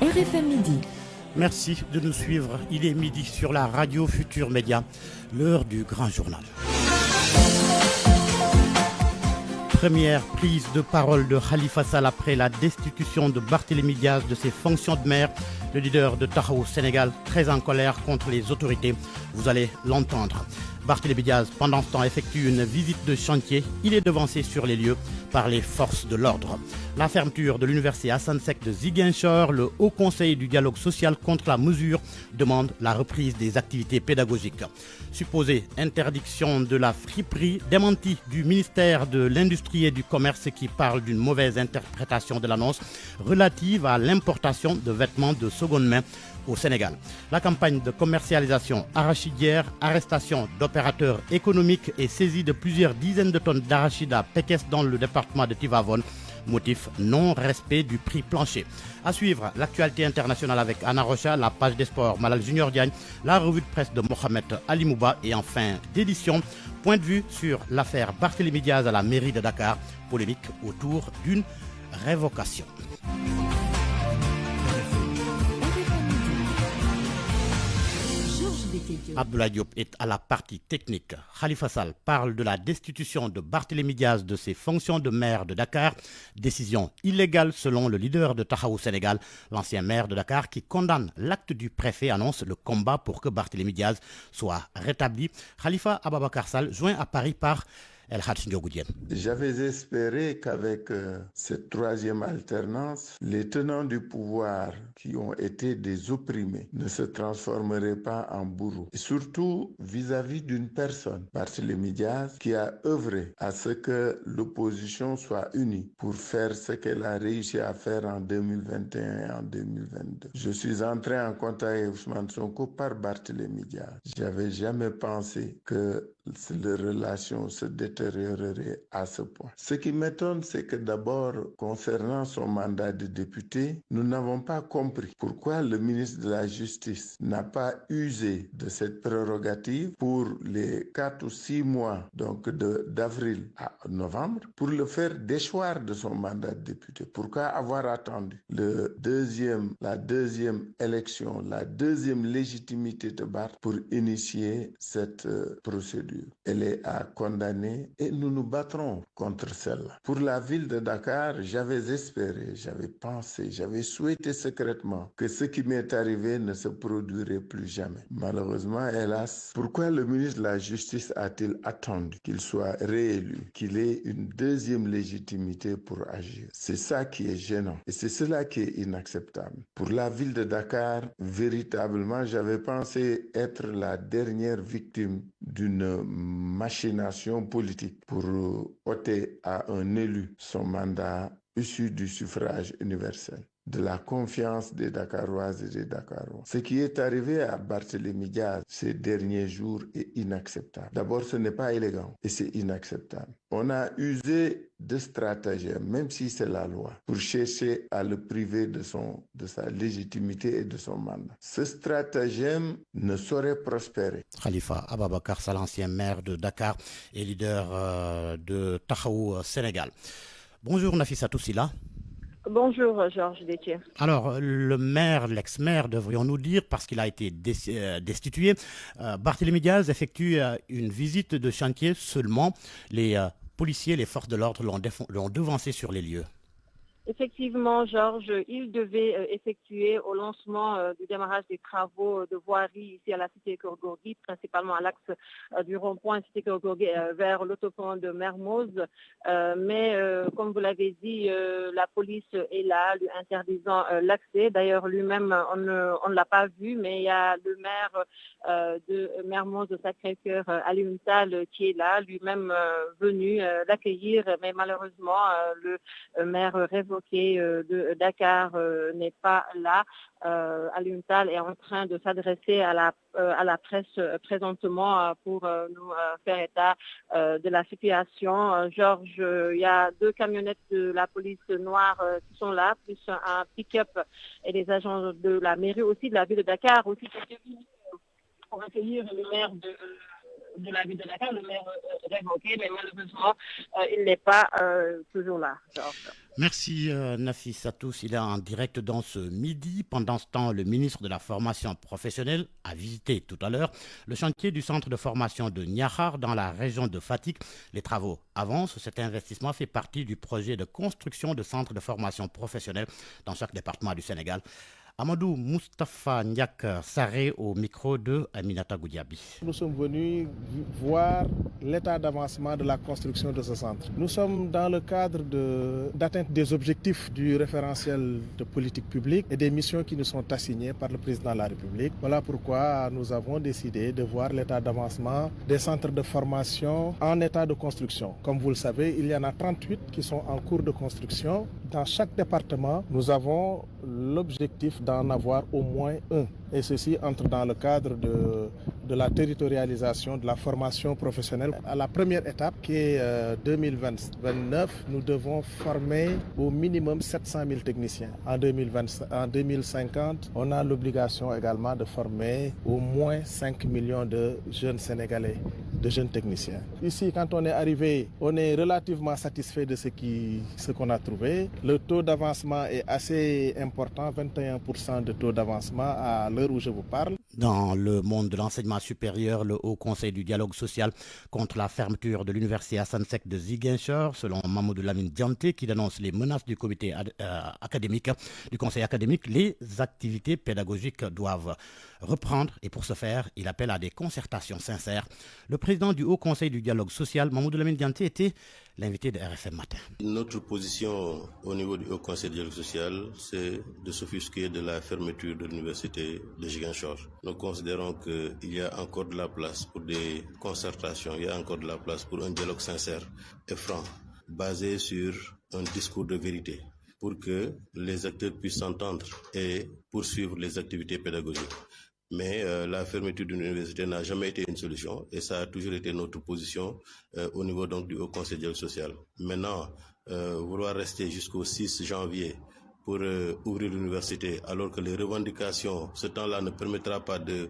RFM Midi. Merci de nous suivre. Il est midi sur la radio Futur Média, l'heure du grand journal. Première prise de parole de Khalifa Sall après la destitution de Barthélémy Diaz de ses fonctions de maire. Le leader de Taxawu Sénégal, très en colère contre les autorités. Vous allez l'entendre. Barthélémy Diaz, pendant ce temps, effectue une visite de chantier. Il est devancé sur les lieux par les forces de l'ordre. La fermeture de l'université Assane Seck de Ziguinchor, le Haut Conseil du dialogue social contre la mesure demande la reprise des activités pédagogiques. Supposée interdiction de la friperie, démenti du ministère de l'Industrie et du Commerce qui parle d'une mauvaise interprétation de l'annonce relative à l'importation de vêtements de seconde main au Sénégal. La campagne de commercialisation arachidière, arrestation d'opérateurs économiques et saisie de plusieurs dizaines de tonnes d'arachide à Pékesse dans le département de Tivavone. Motif non-respect du prix plancher. À suivre, l'actualité internationale avec Anna Rocha, la page des sports Malal Junior Diagne, la revue de presse de Mohamed Ali Mouba et en fin d'édition, point de vue sur l'affaire Barthélémy Diaz à la mairie de Dakar, polémique autour d'une révocation. Abdoulaye Diop est à la partie technique. Khalifa Sall parle de la destitution de Barthélémy Diaz de ses fonctions de maire de Dakar. Décision illégale selon le leader de Taxawu Sénégal, l'ancien maire de Dakar, qui condamne l'acte du préfet, annonce le combat pour que Barthélémy Diaz soit rétabli. Khalifa Ababacar Sall, joint à Paris par El Hadj Ndiogou Diène. J'avais espéré qu'avec cette troisième alternance, les tenants du pouvoir qui ont été des opprimés ne se transformeraient pas en bourreaux. Et surtout vis-à-vis d'une personne, Barthélémy Diaz, qui a œuvré à ce que l'opposition soit unie pour faire ce qu'elle a réussi à faire en 2021 et en 2022. Je suis entré en contact avec Ousmane Sonko par Barthélémy Diaz. J'avais jamais pensé que les relations se détériorerait à ce point. Ce qui m'étonne, c'est que d'abord, concernant son mandat de député, nous n'avons pas compris pourquoi le ministre de la Justice n'a pas usé de cette prérogative pour les 4 ou 6 mois, donc d'avril à novembre, pour le faire déchoir de son mandat de député. Pourquoi avoir attendu la deuxième élection, la deuxième légitimité de Barth pour initier cette procédure? Elle est à condamner et nous nous battrons contre celle-là. Pour la ville de Dakar, j'avais espéré, j'avais pensé, j'avais souhaité secrètement que ce qui m'est arrivé ne se produirait plus jamais. Malheureusement, hélas, pourquoi le ministre de la Justice a-t-il attendu qu'il soit réélu, qu'il ait une deuxième légitimité pour agir? C'est ça qui est gênant et c'est cela qui est inacceptable. Pour la ville de Dakar, véritablement, j'avais pensé être la dernière victime d'une machination politique pour ôter à un élu son mandat issu du suffrage universel, de la confiance des Dakaroises et des Dakarois. Ce qui est arrivé à Barthélémy Diaz ces derniers jours est inacceptable. D'abord, ce n'est pas élégant et c'est inacceptable. On a usé de stratagèmes, même si c'est la loi, pour chercher à le priver de sa légitimité et de son mandat. Ce stratagème ne saurait prospérer. Khalifa Ababacar Sall, ancien maire de Dakar et leader de Taxawu Sénégal. Bonjour Nafissatou Silla. Bonjour Georges Détier. Alors, le maire, l'ex-maire, devrions-nous dire, parce qu'il a été destitué, Barthélémy Diaz effectue une visite de chantier seulement. Les policiers, les forces de l'ordre l'ont devancé sur les lieux. Effectivement, Georges, il devait effectuer au lancement du démarrage des travaux de voirie ici à la cité Keur-Gorgui, principalement à l'axe du rond-point cité Keur-Gorgui vers l'autopont de Mermoz. Mais comme vous l'avez dit, la police est là, lui interdisant l'accès. D'ailleurs, lui-même, on ne l'a pas vu, mais il y a le maire de Mermoz de Sacré-Cœur, Alioune Tall, qui est là, lui-même venu l'accueillir. Mais malheureusement, le maire révoqué de Dakar n'est pas là. Alioune Tall est en train de s'adresser à la presse présentement pour nous faire état de la situation. Georges, il y a 2 camionnettes de la police noire qui sont là, plus un pick-up et des agents de la mairie aussi, de la ville de Dakar aussi, qui sont venus pour accueillir le maire de la ville de Dakar, le maire révoqué, mais malheureusement, il n'est pas toujours là, Georges. Merci Nafis à tous. Il est en direct dans ce midi. Pendant ce temps, le ministre de la Formation professionnelle a visité tout à l'heure le chantier du centre de formation de Niakhar dans la région de Fatick. Les travaux avancent. Cet investissement fait partie du projet de construction de centres de formation professionnelle dans chaque département du Sénégal. Amadou Moustapha Ndiak Sarré au micro de Aminata Goudiaby. Nous sommes venus voir l'état d'avancement de la construction de ce centre. Nous sommes dans le cadre d'atteinte des objectifs du référentiel de politique publique et des missions qui nous sont assignées par le président de la République. Voilà pourquoi nous avons décidé de voir l'état d'avancement des centres de formation en état de construction. Comme vous le savez, il y en a 38 qui sont en cours de construction. Dans chaque département, nous avons l'objectif d'en avoir au moins un. Et ceci entre dans le cadre de la territorialisation de la formation professionnelle. À la première étape, qui est 2029, nous devons former au minimum 700 000 techniciens. En 2050, on a l'obligation également de former au moins 5 millions de jeunes Sénégalais, de jeunes techniciens. Ici, quand on est arrivé, on est relativement satisfait de ce qu'on a trouvé. Le taux d'avancement est assez important, 21% de taux d'avancement à l'heure où je vous parle. Dans le monde de l'enseignement supérieur, le Haut Conseil du dialogue social contre la fermeture de l'université Assane Seck de Ziguinchor, selon Mamadou Lamine Dianté, qui dénonce les menaces du comité académique, du conseil académique, les activités pédagogiques doivent reprendre et pour ce faire, il appelle à des concertations sincères. Le président du Haut Conseil du dialogue social, Mamadou Lamine Dianté, était l'invité de RFM Matin. Notre position au niveau du Haut Conseil du dialogue social, c'est de s'offusquer de la fermeture de l'université de Ziguinchor. Nous considérons qu'il y a encore de la place pour des concertations, il y a encore de la place pour un dialogue sincère et franc, basé sur un discours de vérité, pour que les acteurs puissent s'entendre et poursuivre les activités pédagogiques. Mais la fermeture d'une université n'a jamais été une solution et ça a toujours été notre position au niveau donc du Haut Conseil du dialogue social. Maintenant, vouloir rester jusqu'au 6 janvier pour ouvrir l'université alors que les revendications, ce temps-là ne permettra pas de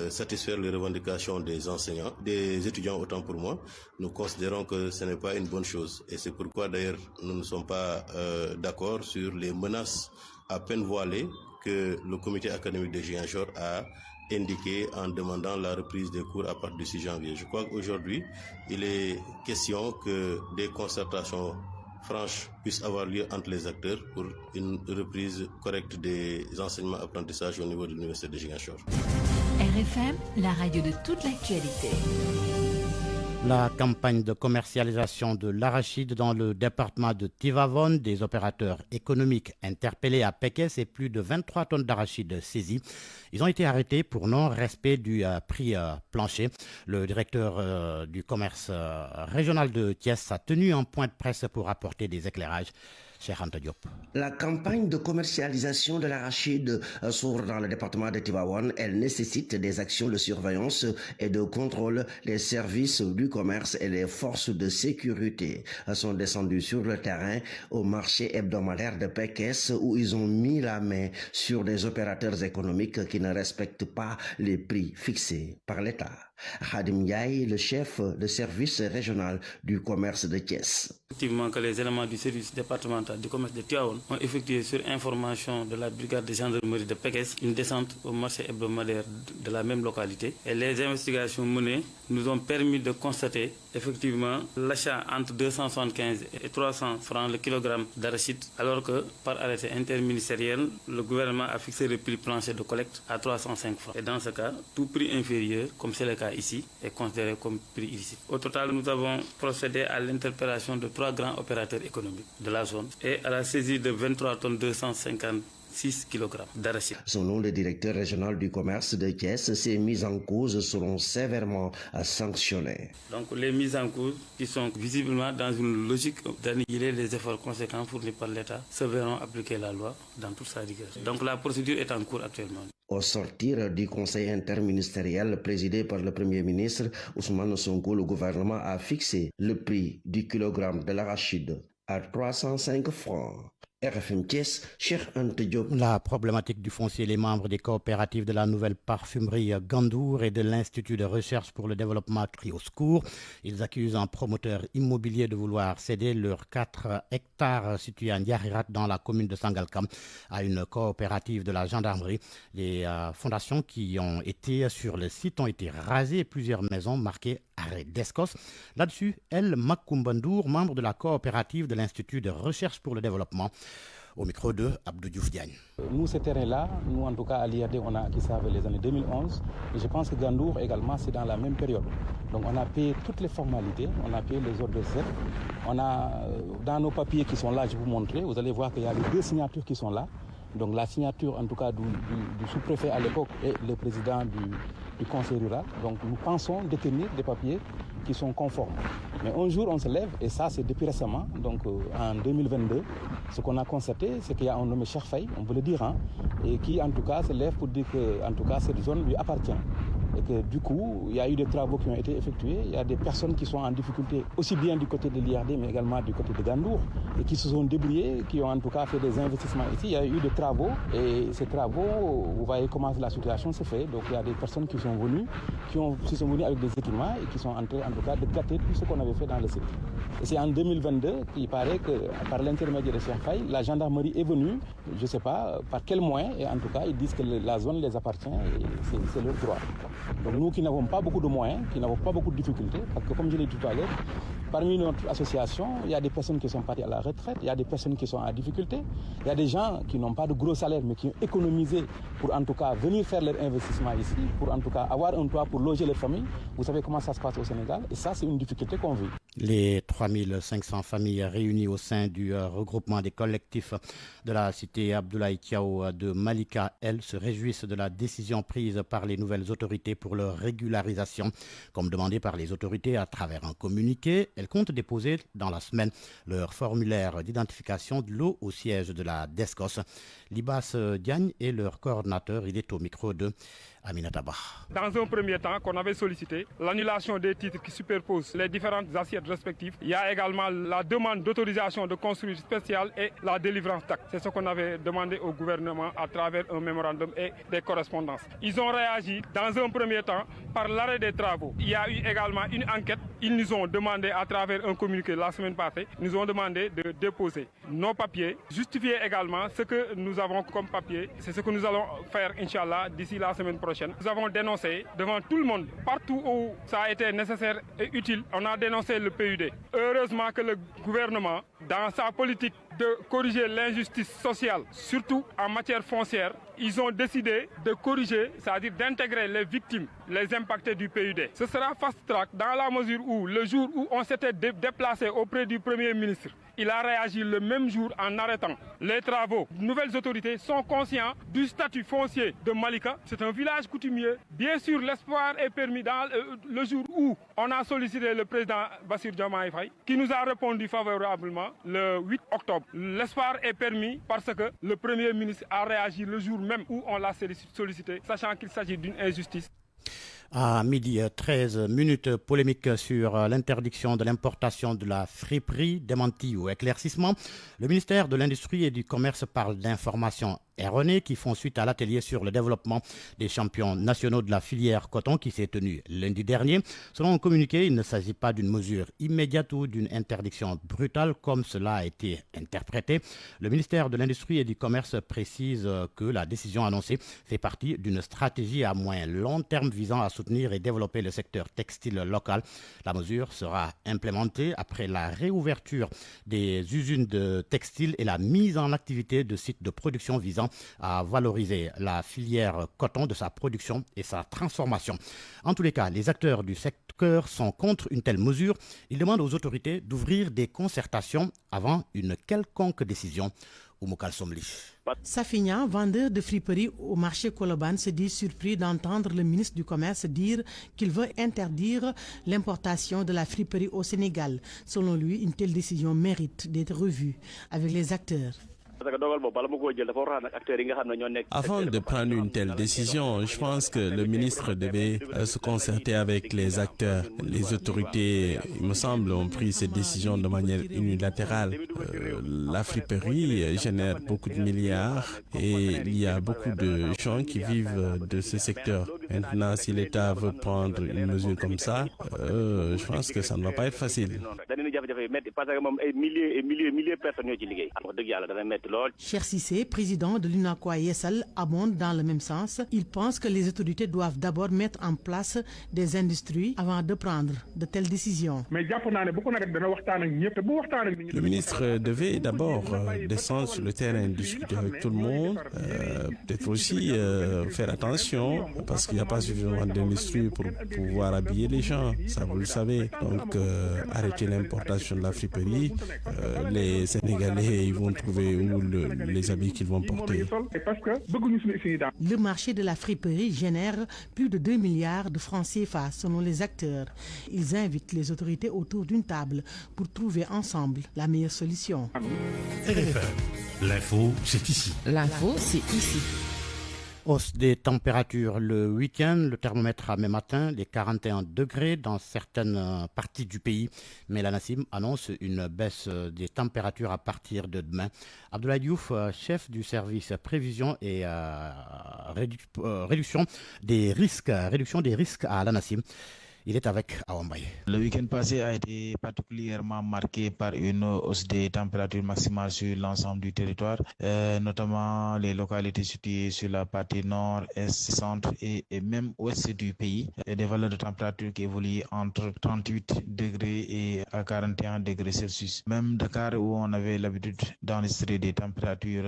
satisfaire les revendications des enseignants, des étudiants autant pour moi, nous considérons que ce n'est pas une bonne chose. Et c'est pourquoi d'ailleurs nous ne sommes pas d'accord sur les menaces à peine voilées que le comité académique de Ziguinchor a indiqué en demandant la reprise des cours à partir du 6 janvier. Je crois qu'aujourd'hui, il est question que des concertations franches puissent avoir lieu entre les acteurs pour une reprise correcte des enseignements-apprentissages au niveau de l'université de Ziguinchor. RFM, la radio de toute l'actualité. La campagne de commercialisation de l'arachide dans le département de Tivavone, des opérateurs économiques interpellés à Pekes et plus de 23 tonnes d'arachide saisies. Ils ont été arrêtés pour non-respect du prix plancher. Le directeur du commerce régional de Thiès a tenu un point de presse pour apporter des éclairages. La campagne de commercialisation de l'arachide s'ouvre dans le département de Tivavone. Elle nécessite des actions de surveillance et de contrôle. Les services du commerce et les forces de sécurité sont descendus sur le terrain au marché hebdomadaire de Pekes où ils ont mis la main sur des opérateurs économiques qui ne respectent pas les prix fixés par l'État. Khadim Ndiaye, le chef de service régional du commerce de Thiès. Effectivement que les éléments du service départemental du commerce de Tivaouane ont effectué sur information de la brigade de gendarmerie de Pekes une descente au marché hebdomadaire de la même localité. Et les investigations menées nous ont permis de constater effectivement l'achat entre 275 et 300 francs le kilogramme d'arachide, alors que par arrêté interministériel, le gouvernement a fixé le prix plancher de collecte à 305 francs. Et dans ce cas, tout prix inférieur, comme c'est le cas ici, est considéré comme prix illicite. Au total, nous avons procédé à l'interpellation de 3 grands opérateurs économiques de la zone et à la saisie de 23 tonnes 256 kg d'arachide. Selon le directeur régional du commerce de Thiès, ces mises en cause seront sévèrement sanctionnées. Donc les mises en cause qui sont visiblement dans une logique d'annihiler les efforts conséquents fournis par l'État se verront appliquer la loi dans toute sa rigueur. Donc la procédure est en cours actuellement. Au sortir du conseil interministériel présidé par le Premier ministre Ousmane Sonko, le gouvernement a fixé le prix du kilogramme de l'arachide à 305 francs. RFM Thiès, Cheikh Ante Diop. La problématique du foncier, les membres des coopératives de la nouvelle parfumerie Gandour et de l'Institut de recherche pour le développement crient au secours. Ils accusent un promoteur immobilier de vouloir céder leurs 4 hectares situés à Ndiarirat dans la commune de Sangalkam à une coopérative de la gendarmerie. Les fondations qui ont été sur le site ont été rasées et plusieurs maisons marquées arrêt d'Escos. Là-dessus, El Makoumbandour, membre de la coopérative de l'Institut de recherche pour le développement, au micro de Abdou Diouf Diagne. Nous, ce terrain-là, nous en tout cas à l'IRD, on a acquis ça avec les années 2011. Et je pense que Gandour également, c'est dans la même période. Donc on a payé toutes les formalités, on a payé les ordres de recette. On a, dans nos papiers qui sont là, je vais vous montrer, vous allez voir qu'il y a les 2 signatures qui sont là. Donc la signature en tout cas du sous-préfet à l'époque et le président du conseil rural. Donc nous pensons détenir des papiers qui sont conformes. Mais un jour on se lève, et ça c'est depuis récemment, donc en 2022, ce qu'on a constaté, c'est qu'il y a un nommé Cheikh Faye, on peut le dire, et qui en tout cas se lève pour dire que en tout cas cette zone lui appartient. Et que du coup, il y a eu des travaux qui ont été effectués, il y a des personnes qui sont en difficulté, aussi bien du côté de l'IRD, mais également du côté de Gandour, et qui se sont débrouillés, qui ont en tout cas fait des investissements ici. Il y a eu des travaux, et ces travaux, vous voyez comment la situation se fait. Donc il y a des personnes qui sont venues, qui sont venues avec des équipements, et qui sont en train en tout cas de gâter tout ce qu'on avait fait dans le site. Et c'est en 2022 qu'il paraît que, par l'intermédiaire de Cheikh Faye, la gendarmerie est venue, je ne sais pas par quel moyen, et en tout cas ils disent que la zone les appartient, et c'est leur droit. Donc nous qui n'avons pas beaucoup de moyens, qui n'avons pas beaucoup de difficultés, parce que comme je l'ai dit tout à l'heure, parmi notre association, il y a des personnes qui sont parties à la retraite, il y a des personnes qui sont en difficulté, il y a des gens qui n'ont pas de gros salaires mais qui ont économisé pour en tout cas venir faire leur investissement ici, pour en tout cas avoir un toit pour loger leur famille. Vous savez comment ça se passe au Sénégal, et ça c'est une difficulté qu'on vit. Les 3500 familles réunies au sein du regroupement des collectifs de la cité Abdoulaye Tiao de Malika, elles, se réjouissent de la décision prise par les nouvelles autorités pour leur régularisation. Comme demandé par les autorités à travers un communiqué, elles comptent déposer dans la semaine leur formulaire d'identification de l'eau au siège de la DESCOS. Libas Diagne est leur coordinateur, il est au micro de Aminata Bah. Dans un premier temps, qu'on avait sollicité l'annulation des titres qui superposent les différentes assiettes respectives. Il y a également la demande d'autorisation de construire spéciale et la délivrance d'actes. C'est ce qu'on avait demandé au gouvernement à travers un mémorandum et des correspondances. Ils ont réagi dans un premier temps par l'arrêt des travaux. Il y a eu également une enquête. Ils nous ont demandé à travers un communiqué la semaine passée, ils nous ont demandé de déposer nos papiers, justifier également ce que nous avons comme papier. C'est ce que nous allons faire, Inch'Allah, d'ici la semaine prochaine. Nous avons dénoncé devant tout le monde, partout où ça a été nécessaire et utile, on a dénoncé le PUD. Heureusement que le gouvernement, dans sa politique de corriger l'injustice sociale, surtout en matière foncière, ils ont décidé de corriger, c'est-à-dire d'intégrer les victimes, les impactés du PUD. Ce sera fast-track dans la mesure où, le jour où on s'était déplacé auprès du Premier ministre, il a réagi le même jour en arrêtant les travaux. De nouvelles autorités sont conscients du statut foncier de Malika. C'est un village coutumier. Bien sûr, l'espoir est permis dans le jour où on a sollicité le président Bassirou Diomaye Faye, qui nous a répondu favorablement le 8 octobre. L'espoir est permis parce que le Premier ministre a réagi le jour même où on l'a sollicité, sachant qu'il s'agit d'une injustice. À midi 13 minutes, polémique sur l'interdiction de l'importation de la friperie, démenti ou éclaircissement. Le ministère de l'Industrie et du Commerce parle d'informations erronées qui font suite à l'atelier sur le développement des champions nationaux de la filière coton qui s'est tenu lundi dernier. Selon un communiqué, il ne s'agit pas d'une mesure immédiate ou d'une interdiction brutale comme cela a été interprété. Le ministère de l'Industrie et du Commerce précise que la décision annoncée fait partie d'une stratégie à moyen long terme visant à soutenir et développer le secteur textile local. La mesure sera implémentée après la réouverture des usines de textile et la mise en activité de sites de production visant à valoriser la filière coton de sa production et sa transformation. En tous les cas, les acteurs du secteur sont contre une telle mesure. Ils demandent aux autorités d'ouvrir des concertations avant une quelconque décision. Oumoukal Somli. Safignan, vendeur de friperie au marché Koloban, se dit surpris d'entendre le ministre du Commerce dire qu'il veut interdire l'importation de la friperie au Sénégal. Selon lui, une telle décision mérite d'être revue avec les acteurs. Avant de prendre une telle décision, je pense que le ministre devait se concerter avec les acteurs. Les autorités, il me semble, ont pris cette décision de manière unilatérale. La friperie génère beaucoup de milliards et il y a beaucoup de gens qui vivent de ce secteur. Maintenant, si l'État veut prendre une mesure comme ça, je pense que ça ne va pas être facile. Cheikh Cissé, président de l'UNACOIS Yessal, abonde dans le même sens. Il pense que les autorités doivent d'abord mettre en place des industries avant de prendre de telles décisions. Le ministre devait d'abord descendre sur le terrain, discuter avec tout le monde, peut-être aussi faire attention parce qu'il n'y a pas suffisamment d'industries pour pouvoir habiller les gens, ça vous le savez. Donc arrêter l'importation de la friperie, les Sénégalais ils vont trouver où les habits qu'ils vont porter. Le marché de la friperie génère plus de 2 milliards de francs CFA selon les acteurs. Ils invitent les autorités autour d'une table pour trouver ensemble la meilleure solution. L'info, c'est ici. L'info, c'est ici. Hausse des températures le week-end, le thermomètre à mai matin, les 41 degrés dans certaines parties du pays. Mais la NACIM annonce une baisse des températures à partir de demain. Abdoulaye Diouf, chef du service prévision et réduction des risques à la NACIM. Il est avec Awambaye. Le week-end passé a été particulièrement marqué par une hausse des températures maximales sur l'ensemble du territoire, notamment les localités situées sur la partie nord, est, centre et même ouest du pays. Des valeurs de température qui évoluent entre 38 degrés et à 41 degrés Celsius. Même Dakar, où on avait l'habitude d'enregistrer des températures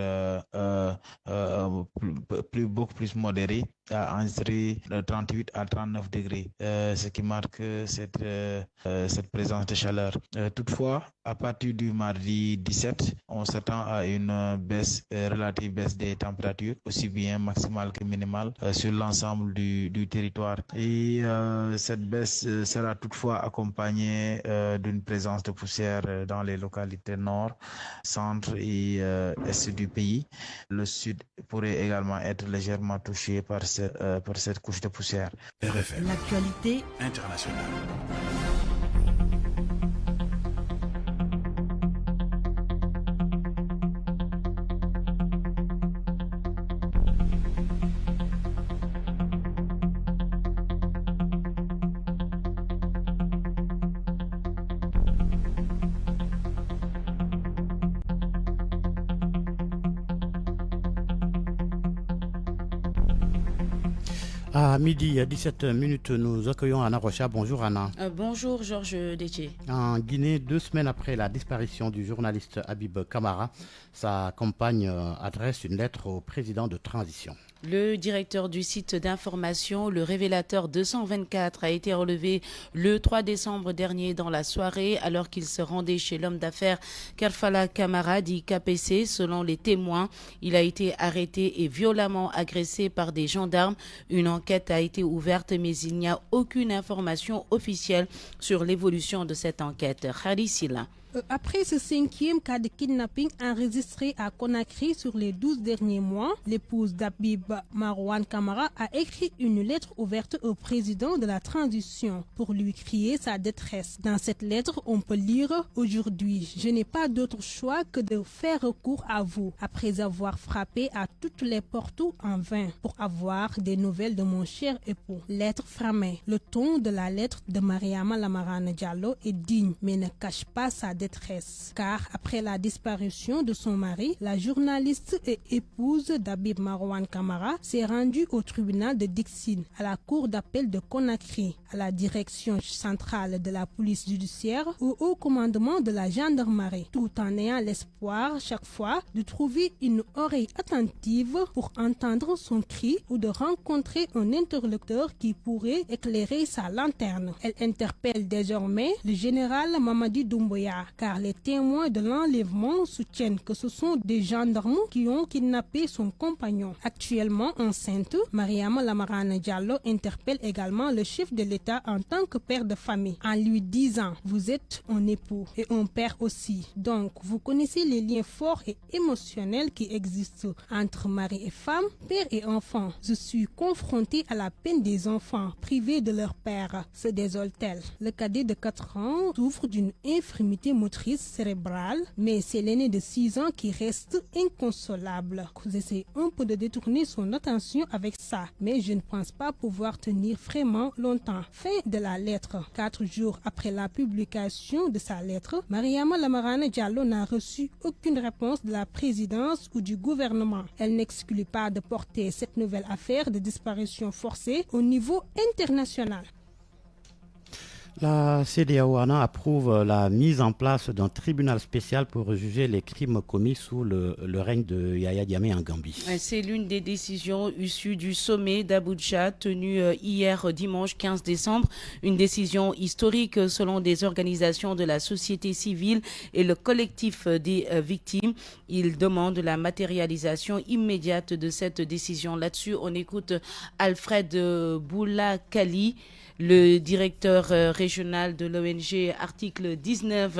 beaucoup plus modérées, a enregistré 38 à 39 degrés, ce qui marque cette présence de chaleur. Toutefois, à partir du mardi 17, on s'attend à une relative baisse des températures, aussi bien maximale que minimale, sur l'ensemble du territoire. Et cette baisse sera toutefois accompagnée d'une présence de poussière dans les localités nord, centre et est du pays. Le sud pourrait également être légèrement touché par cette couche de poussière. RFM. L'actualité internationale. À midi 17 minutes, nous accueillons Anna Rocha. Bonjour Anna. Bonjour Georges Détier. En Guinée, 2 semaines après la disparition du journaliste Habib Kamara, sa compagne adresse une lettre au président de transition. Le directeur du site d'information, le Révélateur 224, a été relevé le 3 décembre dernier dans la soirée alors qu'il se rendait chez l'homme d'affaires Karfala Kamara, dit KPC. Selon les témoins, il a été arrêté et violemment agressé par des gendarmes. Une enquête a été ouverte, mais il n'y a aucune information officielle sur l'évolution de cette enquête. Harisila. Après ce 5e cas de kidnapping enregistré à Conakry sur les 12 derniers mois, l'épouse d'Habib Marouane Kamara a écrit une lettre ouverte au président de la transition pour lui crier sa détresse. Dans cette lettre, on peut lire « Aujourd'hui, je n'ai pas d'autre choix que de faire recours à vous, après avoir frappé à toutes les portes en vain, pour avoir des nouvelles de mon cher époux. » Lettre fermée. Le ton de la lettre de Mariama Lamarane Diallo est digne, mais ne cache pas sa détresse, car après la disparition de son mari, la journaliste et épouse d'Habib Marouane Kamara s'est rendue au tribunal de Dixine, à la cour d'appel de Conakry, à la direction centrale de la police judiciaire, au haut commandement de la gendarmerie, tout en ayant l'espoir chaque fois de trouver une oreille attentive pour entendre son cri ou de rencontrer un interlocuteur qui pourrait éclairer sa lanterne. Elle interpelle désormais le général Mamadi Doumbouya, car les témoins de l'enlèvement soutiennent que ce sont des gendarmes qui ont kidnappé son compagnon. Actuellement enceinte, Mariama Lamarane Diallo interpelle également le chef de l'État en tant que père de famille en lui disant « Vous êtes un époux et un père aussi. Donc, vous connaissez les liens forts et émotionnels qui existent entre mari et femme, père et enfant. Je suis confrontée à la peine des enfants privés de leur père. » se désole-t-elle. Le cadet de 4 ans souffre d'une infirmité motrice cérébrale, mais c'est l'aîné de 6 ans qui reste inconsolable. J'essaie un peu de détourner son attention avec ça, mais je ne pense pas pouvoir tenir vraiment longtemps. Fin de la lettre. 4 jours après la publication de sa lettre, Mariama Lamarane Diallo n'a reçu aucune réponse de la présidence ou du gouvernement. Elle n'exclut pas de porter cette nouvelle affaire de disparition forcée au niveau international. La CEDEAO approuve la mise en place d'un tribunal spécial pour juger les crimes commis sous le règne de Yahya Jammeh en Gambie. C'est l'une des décisions issues du sommet d'Abuja tenu hier dimanche 15 décembre. Une décision historique selon des organisations de la société civile et le collectif des victimes. Ils demandent la matérialisation immédiate de cette décision. Là-dessus, on écoute Alfred Boulakali, le directeur régional de l'ONG Article 19,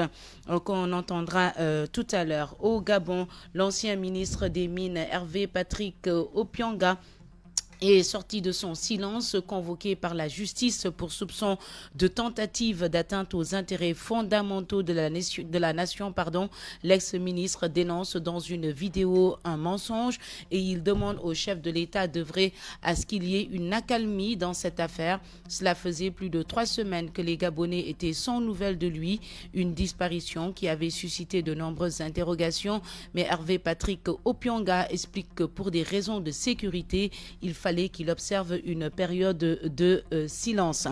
qu'on entendra tout à l'heure. Au Gabon, l'ancien ministre des Mines, Hervé Patrick Opianga, est sorti de son silence, convoqué par la justice pour soupçon de tentative d'atteinte aux intérêts fondamentaux de la nation. L'ex-ministre dénonce dans une vidéo un mensonge et il demande au chef de l'État d'œuvrer à ce qu'il y ait une accalmie dans cette affaire. Cela faisait plus de 3 semaines que les Gabonais étaient sans nouvelles de lui, une disparition qui avait suscité de nombreuses interrogations. Mais Hervé Patrick Opianga explique que pour des raisons de sécurité, il fallait qu'il observe une période de silence.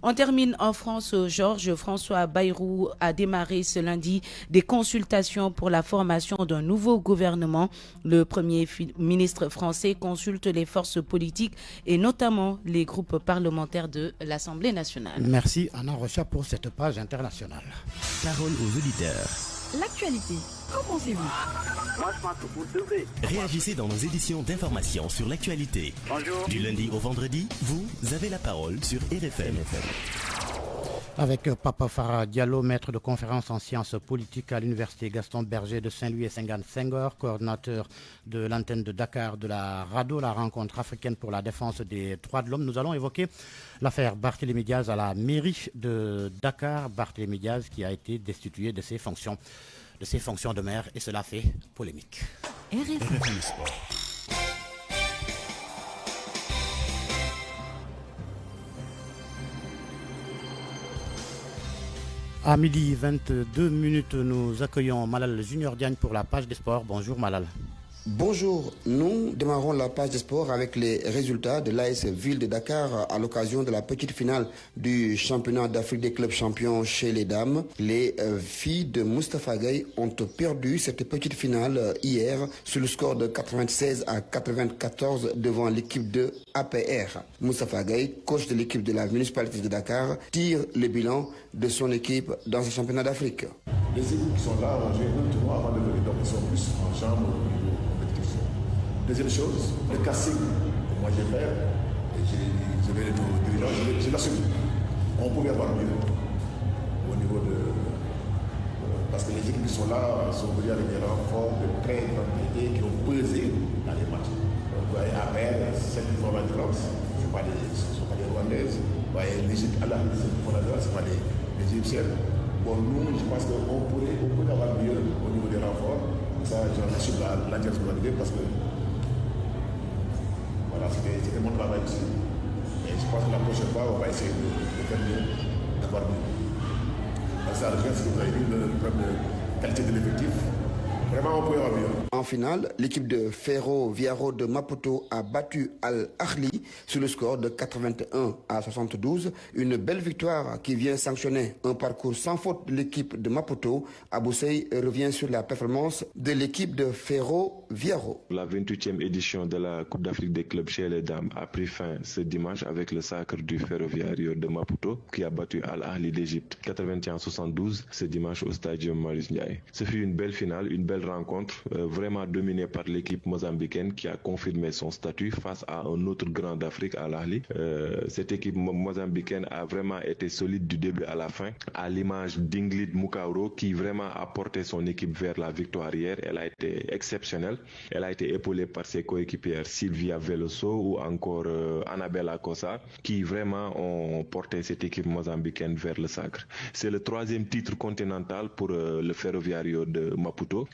On termine en France. Georges François Bayrou a démarré ce lundi des consultations pour la formation d'un nouveau gouvernement. Le Premier ministre français consulte les forces politiques et notamment les groupes parlementaires de l'Assemblée nationale. Merci Anna Rocha pour cette page internationale. Parole aux auditeurs. L'actualité, qu'en pensez-vous? Moi, je pense que vous devez. Réagissez dans nos éditions d'information sur l'actualité. Bonjour. Du lundi au vendredi, vous avez la parole sur RFM. Avec Papa Farah Diallo, maître de conférence en sciences politiques à l'université Gaston Berger de Saint-Louis et Senghor, coordinateur de l'antenne de Dakar de la RADO, la rencontre africaine pour la défense des droits de l'homme. Nous allons évoquer l'affaire Barthélémy Diaz à la mairie de Dakar. Barthélémy Diaz qui a été destitué de ses fonctions de maire et cela fait polémique. RFM Sport. À midi 22 minutes, nous accueillons Malal Junior Diagne pour la page des sports. Bonjour Malal. Bonjour, nous démarrons la page de sport avec les résultats de l'AS Ville de Dakar à l'occasion de la petite finale du championnat d'Afrique des clubs champions chez les dames. Les filles de Moustapha Gueye ont perdu cette petite finale hier sur le score de 96-94 devant l'équipe de APR. Moustapha Gueye, coach de l'équipe de la municipalité de Dakar, tire le bilan de son équipe dans ce championnat d'Afrique. Les équipes qui sont là ont joué un tournoi avant de venir, donc ils sont plus en chambre. Deuxième chose, le casting que moi j'ai fait, et je vais nos dirigeants, je l'assume. On pouvait avoir mieux au niveau de... parce que les équipes qui sont là sont venues avec des renforts de très grande qualité qui ont pesé dans les matchs. Donc, vous voyez, après, celles qui font la différence, ce ne sont pas des Rwandaises. Vous voyez, l'Égypte, celles qui font la différence, ce ne sont pas des Égyptiennes. Bon, nous, je pense qu'on pourrait avoir mieux au niveau des renforts. Ça, j'en assume la responsabilité parce que c'était mon travail aussi. Et je pense que la prochaine fois, on va essayer de faire mieux, d'avoir mieux. Parce que ça revient, ce que vous avez dit, le problème de qualité de l'effectif. Vraiment, on peut y avoir mieux. En finale, l'équipe de Ferro-Viaro de Maputo a battu Al-Ahli sur le score de 81 à 72. Une belle victoire qui vient sanctionner un parcours sans faute de l'équipe de Maputo. Aboussei revient sur la performance de l'équipe de Ferro-Viaro. La 28e édition de la Coupe d'Afrique des clubs chez les dames a pris fin ce dimanche avec le sacre du Ferroviario de Maputo qui a battu Al-Ahli d'Égypte 81-72 ce dimanche au Stadium Marius Ndiaye. Ce fut une belle finale, une belle rencontre, vraiment dominée par l'équipe mozambicaine qui a confirmé son statut face à un autre grand d'Afrique, Al-Ahli. Cette équipe mozambicaine a vraiment été solide du début à la fin, à l'image d'Ingrid Mukauro qui vraiment a porté son équipe vers la victoire hier. Elle a été exceptionnelle. Elle a été épaulée par ses coéquipières Sylvia Veloso ou encore Annabella Kosa qui vraiment ont porté cette équipe mozambicaine vers le sacre. C'est le 3e titre continental pour le Ferroviario de Maputo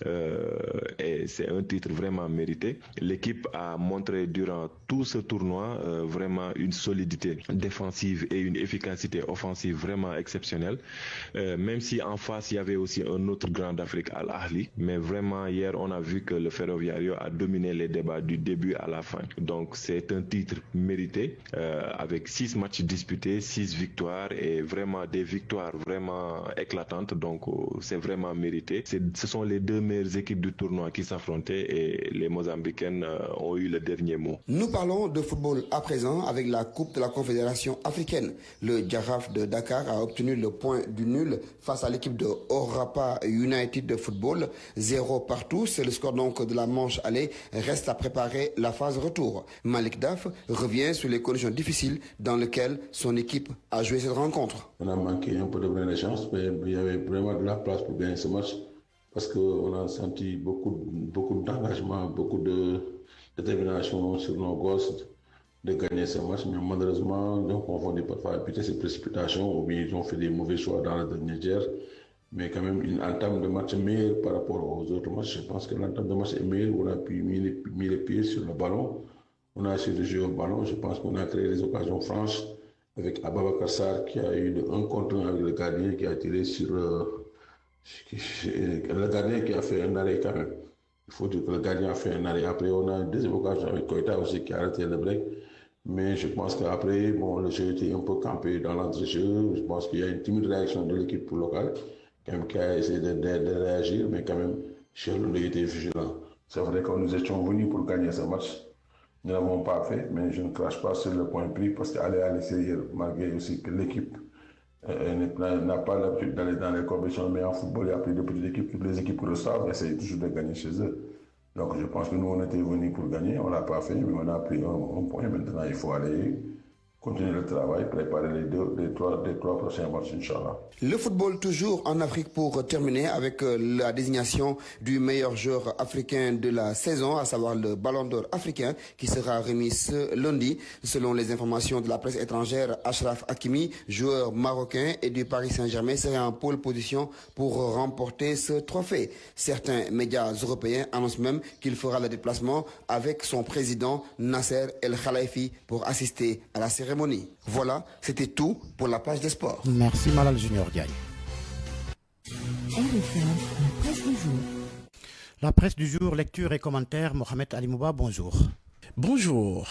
et c'est un titre vraiment mérité. L'équipe a montré durant tout ce tournoi vraiment une solidité défensive et une efficacité offensive vraiment exceptionnelle. Même si en face il y avait aussi un autre grand d'Afrique, Al-Ahli, mais vraiment hier on a vu que le Ferroviario a dominé les débats du début à la fin. Donc c'est un titre mérité avec 6 matchs disputés, 6 victoires et vraiment des victoires vraiment éclatantes. Donc c'est vraiment mérité. Ce sont les 2 meilleures équipes du tournoi qui s'affrontaient et les Mozambicaines ont eu le dernier mot. Nous parlons de football à présent avec la Coupe de la Confédération africaine. Le Giraffe de Dakar a obtenu le point du nul face à l'équipe de Orapa United de football. 0 partout, c'est le score donc de la manche aller. Reste à préparer la phase retour. Malik Daf revient sur les conditions difficiles dans lesquelles son équipe a joué cette rencontre. On a manqué un peu de vraie chance, mais il y avait vraiment de la place pour gagner ce match parce qu'on a senti beaucoup d'engagement, beaucoup de détermination sur nos gosses de gagner ce match, mais malheureusement, donc on va parfois éviter ces précipitations ou bien ils ont fait des mauvais choix dans la dernière tiers. Mais quand même une entame de match meilleure par rapport aux autres matchs. Je pense que l'entame de match est meilleure. On a pu mis les pieds sur le ballon. On a essayé de jouer au ballon. Je pense qu'on a créé des occasions franches avec Ababakar Sarr qui a eu un contre 1 avec le gardien qui a tiré sur le gardien qui a fait un arrêt quand même. Il faut dire que le gardien a fait un arrêt. Après, on a une deuxième occasion avec Koita aussi qui a arrêté le break. Mais je pense qu'après, bon, le jeu était un peu campé dans l'entre-jeu. Je pense qu'il y a une timide réaction de l'équipe locale qui a essayé de réagir, mais quand même, Chelou était vigilant. C'est vrai que nous étions venus pour gagner ce match. Nous ne l'avons pas fait, mais je ne crache pas sur le point pris parce qu'aller à l'extérieur, malgré aussi que l'équipe n'a pas l'habitude d'aller dans les compétitions, mais en football, il y a plus de petites équipes, toutes les équipes reçoivent, essayent toujours de gagner chez eux. Donc je pense que nous, on était venus pour gagner, on ne l'a pas fait, mais on a pris un point. Maintenant, il faut aller continuer le travail, préparer les trois prochains matchs, Inch'Allah. Le football toujours en Afrique pour terminer avec la désignation du meilleur joueur africain de la saison, à savoir le Ballon d'Or africain qui sera remis ce lundi. Selon les informations de la presse étrangère, Achraf Hakimi, joueur marocain et du Paris Saint-Germain, serait en pole position pour remporter ce trophée. Certains médias européens annoncent même qu'il fera le déplacement avec son président Nasser El Khalifi pour assister à la cérémonie. Voilà, c'était tout pour la page des sports. Merci Malal Junior Diaye. La presse du jour. La presse du jour, lecture et commentaires. Mohamed Alimouba, bonjour. Bonjour.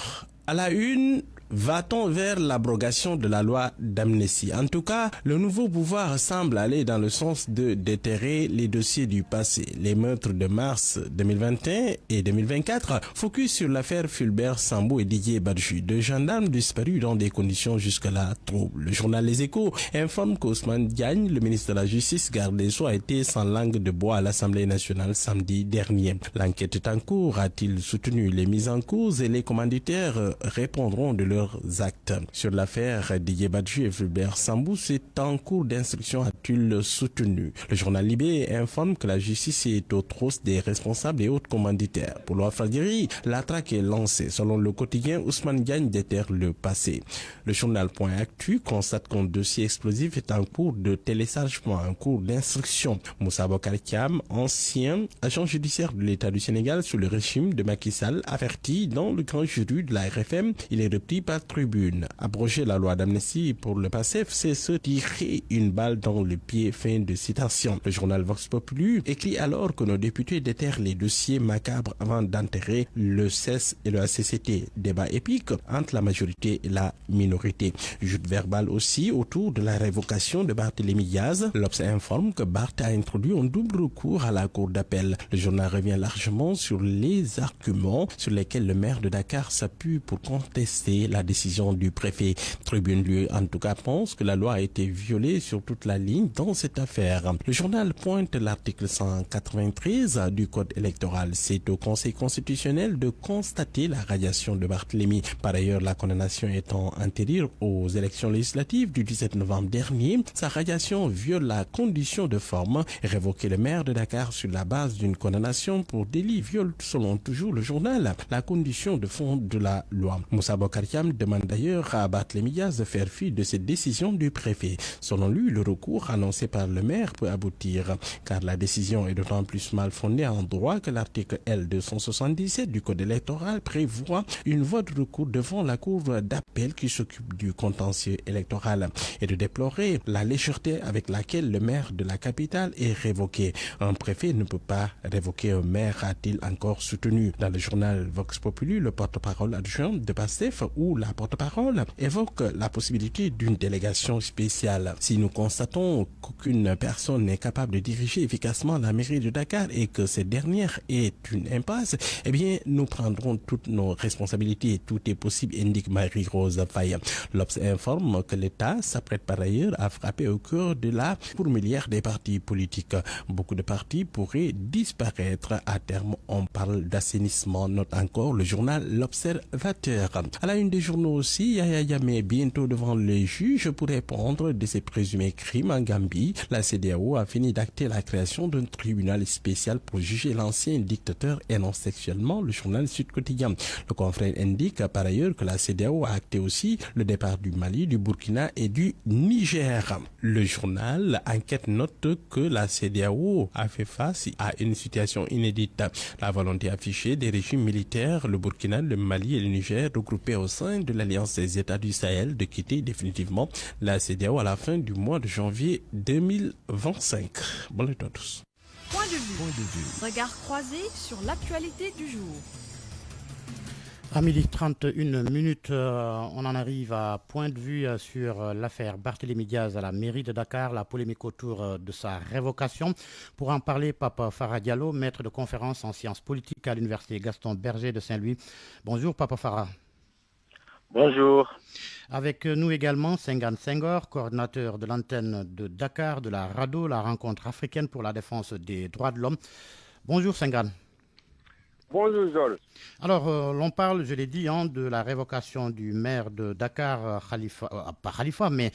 À la une, va-t-on vers l'abrogation de la loi d'amnistie? En tout cas, le nouveau pouvoir semble aller dans le sens de déterrer les dossiers du passé. Les meurtres de mars 2021 et 2024 focus sur l'affaire Fulbert Sambou et Didier Badji, deux gendarmes disparus dans des conditions jusque-là troubles. Le journal Les Échos informe qu'Ousmane Diagne, le ministre de la Justice, garde des Sceaux, a été sans langue de bois à l'Assemblée nationale samedi dernier. L'enquête est en cours. A-t-il soutenu les mises en cause et les commanditaires répondront de leurs actes. Sur l'affaire Didier Badji et Fulbert Sambou, c'est en cours d'instruction, a-t-il soutenu. Le journal Libé informe que la justice est aux trousses des responsables et autres commanditaires. Pour l'Ouafadiri, la traque est lancée. Selon le quotidien, Ousmane Diagne déterre le passé. Le journal Point Actu constate qu'un dossier explosif est en cours de téléchargement, en cours d'instruction. Moussa Bokar Thiam, ancien agent judiciaire de l'État du Sénégal sous le régime de Macky Sall, averti dans le grand jury de la RFM, il est repris par Tribune. Abroger la loi d'amnistie pour le PASTEF, c'est se tirer une balle dans le pied. Fin de citation. Le journal Vox Populi écrit alors que nos députés déterrent les dossiers macabres avant d'enterrer le CES et le ACCT. Débat épique entre la majorité et la minorité. Jute verbal aussi autour de la révocation de Barthélémy Diaz. L'Obs informe que Barth a introduit un double recours à la cour d'appel. Le journal revient largement sur les arguments sur lesquels le maire de Dakar s'appuie pour contester la décision du préfet. Tribune, lui, en tout cas, pense que la loi a été violée sur toute la ligne dans cette affaire. Le journal pointe l'article 193 du Code électoral. C'est au Conseil constitutionnel de constater la radiation de Barthélémy. Par ailleurs, la condamnation étant antérieure aux élections législatives du 17 novembre dernier, sa radiation viole la condition de forme. Révoquer le maire de Dakar sur la base d'une condamnation pour délit viole, selon toujours le journal, la condition de fond de la loi. Moussa Bokartiam demande d'ailleurs à Barthélémy Diaz de faire fi de cette décision du préfet. Selon lui, le recours annoncé par le maire peut aboutir, car la décision est d'autant plus mal fondée en droit que l'article L277 du Code électoral prévoit une voie de recours devant la cour d'appel qui s'occupe du contentieux électoral, et de déplorer la légèreté avec laquelle le maire de la capitale est révoqué. Un préfet ne peut pas révoquer un maire, a-t-il encore soutenu. Dans le journal Vox Populi, le porte-parole adjoint de PASTEF ou la porte-parole évoque la possibilité d'une délégation spéciale. Si nous constatons qu'aucune personne n'est capable de diriger efficacement la mairie de Dakar et que cette dernière est une impasse, eh bien, nous prendrons toutes nos responsabilités. Tout est possible, indique Marie-Rose Faye. L'Obs informe que l'État s'apprête par ailleurs à frapper au cœur de la fourmilière des partis politiques. Beaucoup de partis pourraient disparaître à terme. On parle d'assainissement, note encore le journal L'Observateur. À la une des journaux aussi, Yahya Jammeh bientôt devant les juges pour répondre de ses présumés crimes en Gambie. La CEDEAO a fini d'acter la création d'un tribunal spécial pour juger l'ancien dictateur énonce sexuellement, le journal Sud Quotidien. Le confrère indique par ailleurs que la CEDEAO a acté aussi le départ du Mali, du Burkina et du Niger. Le journal Enquête note que la CEDEAO a fait face à une situation inédite. La volonté affichée des régimes militaires, le Burkina, le Mali et le Niger, regroupés au sein de l'Alliance des États du Sahel, de quitter définitivement la CEDEAO à la fin du mois de janvier 2025. Bonne nuit à tous. Point de vue. Regard croisé sur l'actualité du jour. À 12h31, on en arrive à point de vue sur l'affaire Barthélémy Diaz à la mairie de Dakar, la polémique autour de sa révocation. Pour en parler, Papa Farah Diallo, maître de conférence en sciences politiques à l'université Gaston Berger de Saint-Louis. Bonjour Papa Farah. Bonjour. Avec nous également Senghane Senghor, coordinateur de l'antenne de Dakar de la RADDHO, la rencontre africaine pour la défense des droits de l'homme. Bonjour Senghane. Bonjour Joel. Alors, l'on parle, je l'ai dit, de la révocation du maire de Dakar, pas Khalifa, mais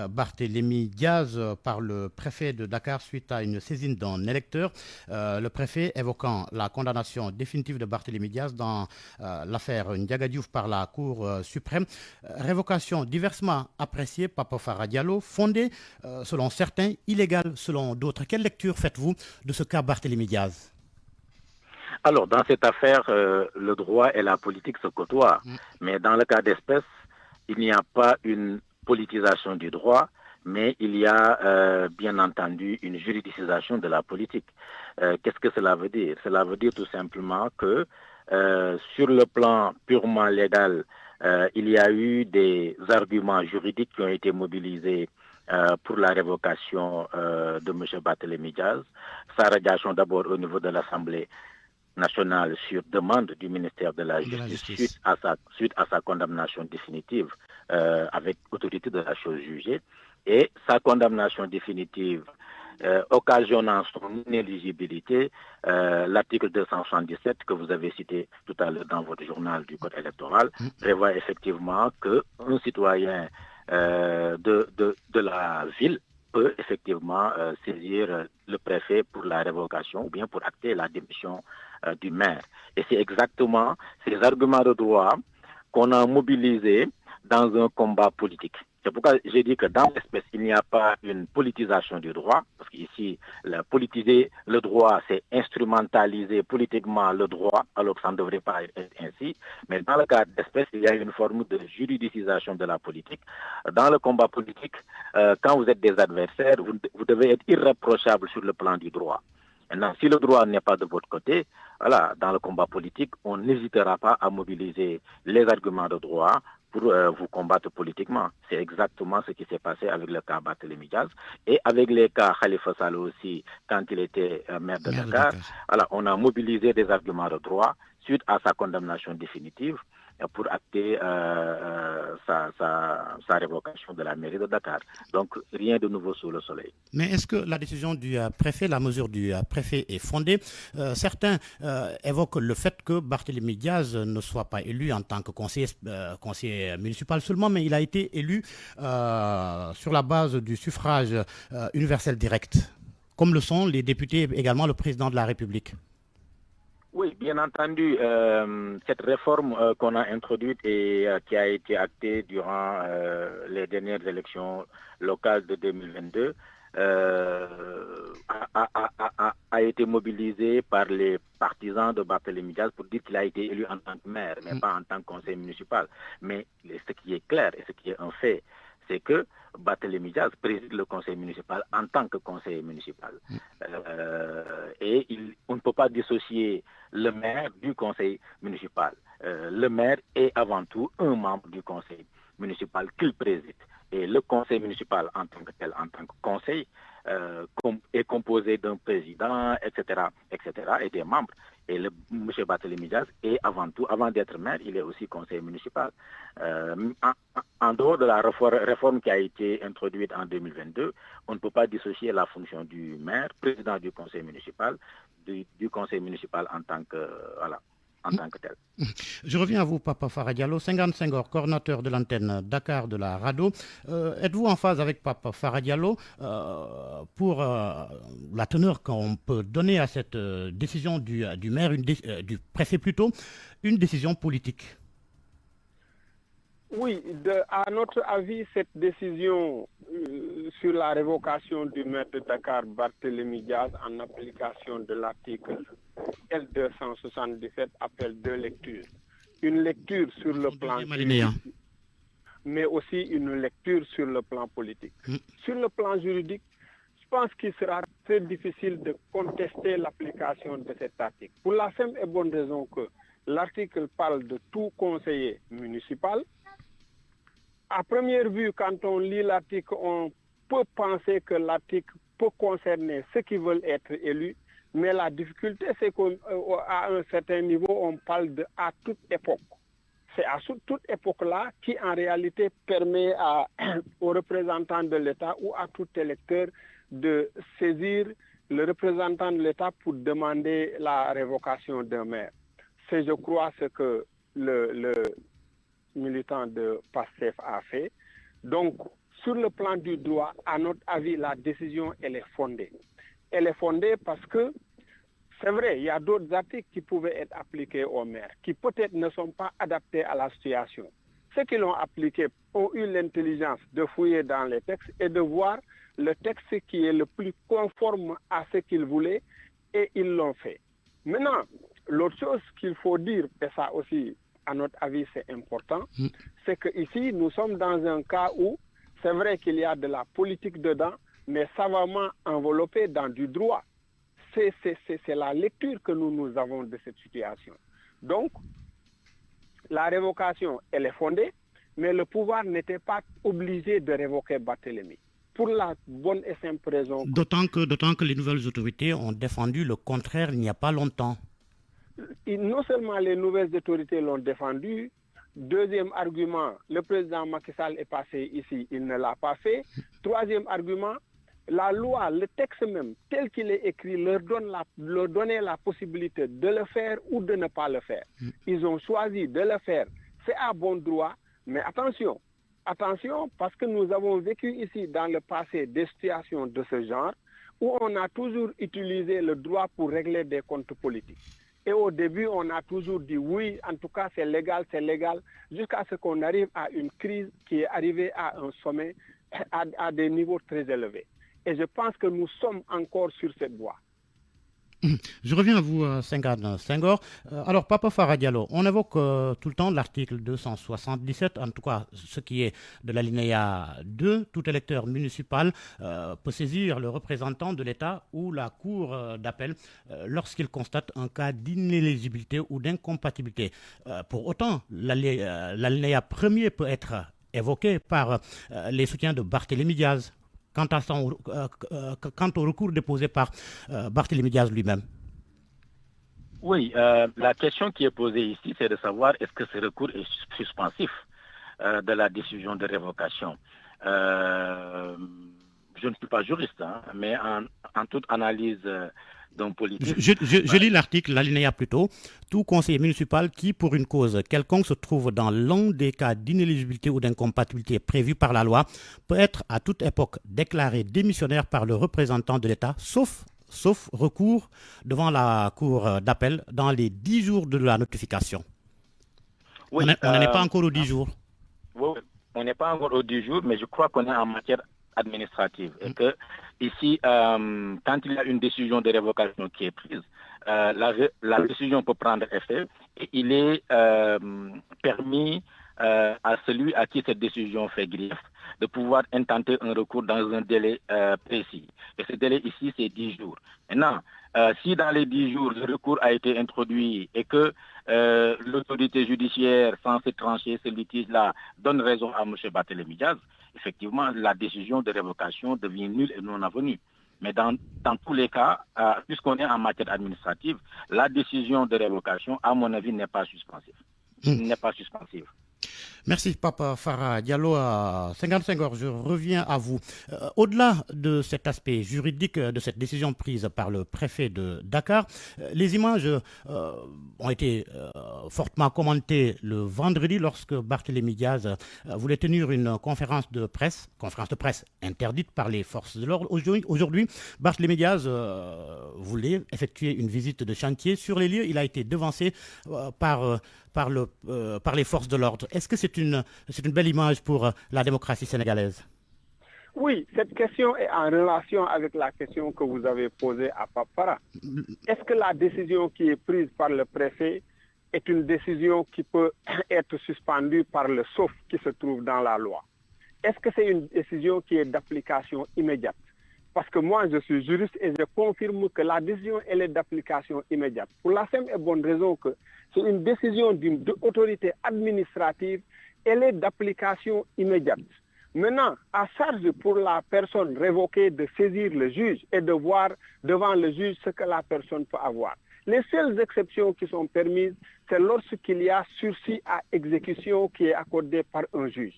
Barthélémy Diaz, par le préfet de Dakar suite à une saisine d'un électeur. Le préfet évoquant la condamnation définitive de Barthélémy Diaz dans l'affaire Ndiaga Diouf par la Cour suprême. Révocation diversement appréciée, Papa Farah Diallo, fondée selon certains, illégale selon d'autres. Quelle lecture faites-vous de ce cas Barthélémy Diaz ? Alors, dans cette affaire, le droit et la politique se côtoient. Mais dans le cas d'espèce, il n'y a pas une politisation du droit, mais il y a bien entendu une juridicisation de la politique. Qu'est-ce que cela veut dire? Cela veut dire tout simplement que sur le plan purement légal, il y a eu des arguments juridiques qui ont été mobilisés pour la révocation de M. Barthélémy Diaz. Sa radiation d'abord au niveau de l'Assemblée nationale sur demande du ministère de la Justice suite à sa condamnation définitive avec autorité de la chose jugée, et sa condamnation définitive occasionnant son inéligibilité, l'article 277 que vous avez cité tout à l'heure dans votre journal du Code électoral prévoit effectivement qu'un citoyen de la ville peut effectivement saisir le préfet pour la révocation ou bien pour acter la démission du maire. Et c'est exactement ces arguments de droit qu'on a mobilisés dans un combat politique. C'est pourquoi j'ai dit que dans l'espèce, il n'y a pas une politisation du droit, parce qu'ici, politiser le droit, c'est instrumentaliser politiquement le droit, alors que ça ne devrait pas être ainsi. Mais dans le cas d'espèce, il y a une forme de juridicisation de la politique. Dans le combat politique, quand vous êtes des adversaires, vous devez être irréprochable sur le plan du droit. Maintenant, si le droit n'est pas de votre côté, voilà, dans le combat politique, on n'hésitera pas à mobiliser les arguments de droit pour vous combattre politiquement. C'est exactement ce qui s'est passé avec le cas Barthélémy Diaz et avec les cas Khalifa Sall aussi, quand il était maire de Dakar. Voilà, on a mobilisé des arguments de droit suite à sa condamnation définitive pour acter sa révocation de la mairie de Dakar. Donc, rien de nouveau sous le soleil. Mais est-ce que la décision du préfet, la mesure du préfet est fondée? Certains évoquent le fait que Barthélémy Diaz ne soit pas élu en tant que conseiller municipal seulement, mais il a été élu sur la base du suffrage universel direct, comme le sont les députés et également le président de la République. Oui, bien entendu, cette réforme qu'on a introduite et qui a été actée durant les dernières élections locales de 2022 a été mobilisée par les partisans de Barthélémy Diaz pour dire qu'il a été élu en tant que maire, mais pas en tant que conseiller municipal. Mais ce qui est clair et ce qui est un fait, c'est que Barthélémy Diaz préside le conseil municipal en tant que conseiller municipal. Et on ne peut pas dissocier le maire du conseil municipal. Le maire est avant tout un membre du conseil municipal qu'il préside. Et le conseil municipal en tant que tel, en tant que conseil, est composé d'un président, etc., et des membres. Et M. Barthélémy Diaz est avant tout, avant d'être maire, il est aussi conseiller municipal. En dehors de la réforme qui a été introduite en 2022, on ne peut pas dissocier la fonction du maire, président du conseil municipal, du conseil municipal en tant que tel. Je reviens à vous, Papa Farah Diallo, 55 heures, coordinateur de l'antenne Dakar de la RADDHO. Êtes-vous en phase avec Papa Farah Diallo pour la teneur qu'on peut donner à cette décision du maire, du préfet plutôt, une décision politique? Oui, à notre avis, cette décision sur la révocation du maire de Dakar, Barthélémy Diaz, en application de l'article L277, appelle deux lectures. Une lecture sur le plan juridique, mais aussi une lecture sur le plan politique. Sur le plan juridique, je pense qu'il sera très difficile de contester l'application de cet article. Pour la simple et bonne raison que l'article parle de tout conseiller municipal. À première vue, quand on lit l'article, on peut penser que l'article peut concerner ceux qui veulent être élus, mais la difficulté, c'est qu'à un certain niveau, on parle de à toute époque. C'est à toute époque-là qui, en réalité, permet aux représentants de l'État ou à tout électeur de saisir le représentant de l'État pour demander la révocation d'un maire. C'est, je crois, ce que le militant de PASTEF a fait. Donc, sur le plan du droit, à notre avis, la décision, elle est fondée. Elle est fondée parce que, c'est vrai, il y a d'autres articles qui pouvaient être appliqués aux maires, qui peut-être ne sont pas adaptés à la situation. Ceux qui l'ont appliqué ont eu l'intelligence de fouiller dans les textes et de voir le texte qui est le plus conforme à ce qu'ils voulaient, et ils l'ont fait. Maintenant, l'autre chose qu'il faut dire, et ça aussi, à notre avis, c'est important, c'est qu'ici, nous sommes dans un cas où c'est vrai qu'il y a de la politique dedans, mais savamment enveloppé dans du droit. C'est la lecture que nous avons de cette situation. Donc, la révocation, elle est fondée, mais le pouvoir n'était pas obligé de révoquer Barthélémy. Pour la bonne et simple raison. D'autant que les nouvelles autorités ont défendu le contraire il n'y a pas longtemps. Non seulement les nouvelles autorités l'ont défendu, deuxième argument, le président Macky Sall est passé ici, il ne l'a pas fait. Troisième argument, la loi, le texte même, tel qu'il est écrit, leur donnait la possibilité de le faire ou de ne pas le faire. Ils ont choisi de le faire. C'est à bon droit, mais attention, parce que nous avons vécu ici dans le passé des situations de ce genre où on a toujours utilisé le droit pour régler des comptes politiques. Et au début, on a toujours dit oui, en tout cas c'est légal, jusqu'à ce qu'on arrive à une crise qui est arrivée à un sommet, à des niveaux très élevés. Et je pense que nous sommes encore sur cette voie. Je reviens à vous, Senghor. Alors, Papa Farah Diallo, on évoque tout le temps l'article 277, en tout cas ce qui est de l'alinéa 2. Tout électeur municipal peut saisir le représentant de l'État ou la cour d'appel lorsqu'il constate un cas d'inéligibilité ou d'incompatibilité. Pour autant, l'alinéa premier peut être évoqué par les soutiens de Barthélémy Diaz. Quant au recours déposé par Barthélémy Diaz lui-même. Oui, la question qui est posée ici, c'est de savoir est-ce que ce recours est suspensif de la décision de révocation. Je ne suis pas juriste, mais en toute analyse d'un politique... Je lis l'article, l'alinéa plutôt. Tout conseiller municipal qui, pour une cause quelconque, se trouve dans l'un des cas d'inéligibilité ou d'incompatibilité prévus par la loi, peut être à toute époque déclaré démissionnaire par le représentant de l'État, sauf recours devant la cour d'appel dans les 10 jours de la notification. Oui, on n'en est pas encore aux 10 jours. Oui, on n'est pas encore aux 10 jours, mais je crois qu'on est en matière administrative. Et que ici, quand il y a une décision de révocation qui est prise, la décision peut prendre effet et il est permis à celui à qui cette décision fait grief de pouvoir intenter un recours dans un délai précis. Et ce délai ici, c'est 10 jours. Maintenant, si dans les 10 jours, le recours a été introduit et que l'autorité judiciaire censée trancher ce litige-là donne raison à M. Barthélémy Diaz, effectivement, la décision de révocation devient nulle et non avenue. Mais dans tous les cas, puisqu'on est en matière administrative, la décision de révocation, à mon avis, n'est pas suspensive. N'est pas suspensive. Merci, Papa Farah Diallo. 55 heures, je reviens à vous. Au-delà de cet aspect juridique de cette décision prise par le préfet de Dakar, les images ont été fortement commentées le vendredi lorsque Barthélémy Diaz voulait tenir une conférence de presse interdite par les forces de l'ordre. Aujourd'hui, Barthélémy Diaz voulait effectuer une visite de chantier sur les lieux. Il a été devancé par les forces de l'ordre. Est-ce que c'est une belle image pour la démocratie sénégalaise? Oui, cette question est en relation avec la question que vous avez posée à Papara. Est-ce que la décision qui est prise par le préfet est une décision qui peut être suspendue par le sauf qui se trouve dans la loi? Est-ce que c'est une décision qui est d'application immédiate? Parce que moi, je suis juriste et je confirme que la décision, elle est d'application immédiate. Pour la simple et bonne raison que c'est une décision d'une autorité administrative, elle est d'application immédiate. Maintenant, à charge pour la personne révoquée de saisir le juge et de voir devant le juge ce que la personne peut avoir. Les seules exceptions qui sont permises, c'est lorsqu'il y a sursis à exécution qui est accordé par un juge.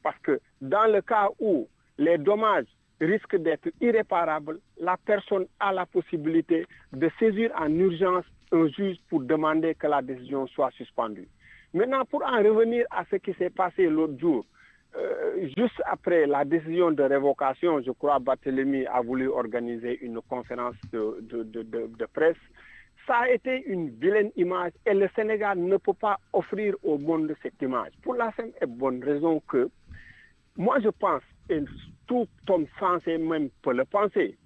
Parce que dans le cas où les dommages risquent d'être irréparables, la personne a la possibilité de saisir en urgence un juge pour demander que la décision soit suspendue. Maintenant, pour en revenir à ce qui s'est passé l'autre jour, juste après la décision de révocation, je crois Barthélémy a voulu organiser une conférence de presse. Ça a été une vilaine image et le Sénégal ne peut pas offrir au monde cette image. Pour la simple et bonne raison que, moi je pense, et tout homme sensé même peut le penser,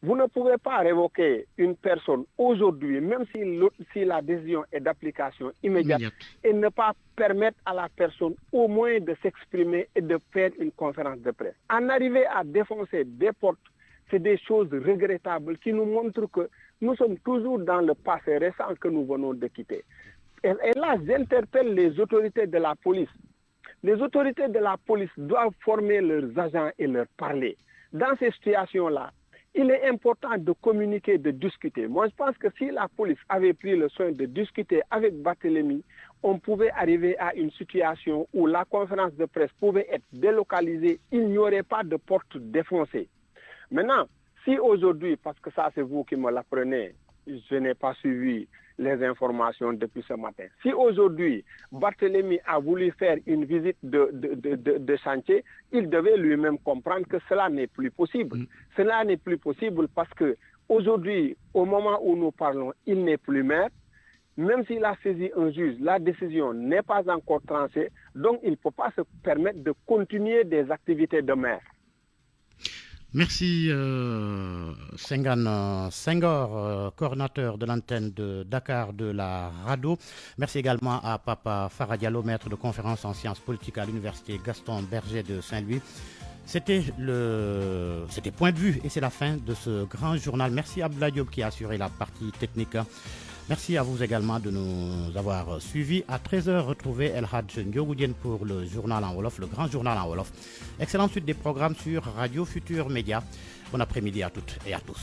vous ne pouvez pas révoquer une personne aujourd'hui, même si la décision est d'application immédiate, et ne pas permettre à la personne au moins de s'exprimer et de faire une conférence de presse. En arriver à défoncer des portes, c'est des choses regrettables qui nous montrent que nous sommes toujours dans le passé récent que nous venons de quitter. Et là, j'interpelle les autorités de la police. Les autorités de la police doivent former leurs agents et leur parler. Dans ces situations-là, il est important de communiquer, de discuter. Moi, je pense que si la police avait pris le soin de discuter avec Barthélémy, on pouvait arriver à une situation où la conférence de presse pouvait être délocalisée, il n'y aurait pas de porte défoncée. Maintenant, si aujourd'hui, parce que ça c'est vous qui me l'apprenez, je n'ai pas suivi les informations depuis ce matin. Si aujourd'hui, Barthélémy a voulu faire une visite de chantier, il devait lui-même comprendre que cela n'est plus possible. Cela n'est plus possible parce que aujourd'hui, au moment où nous parlons, il n'est plus maire. même s'il a saisi un juge, la décision n'est pas encore tranchée, donc il ne peut pas se permettre de continuer des activités de maire. Merci Senghane Senghor, coordinateur de l'antenne de Dakar de la RADDHO. Merci également à Papa Farah Diallo, maître de conférence en sciences politiques à l'université Gaston Berger de Saint-Louis. C'était Point de vue et c'est la fin de ce grand journal. Merci à Abdoulaye Diop qui a assuré la partie technique. Merci à vous également de nous avoir suivis. À 13h, retrouvez El Hadj Ndiogoudienne pour le journal en Wolof, le grand journal en Wolof. Excellente suite des programmes sur Radio Futur Média. Bon après-midi à toutes et à tous.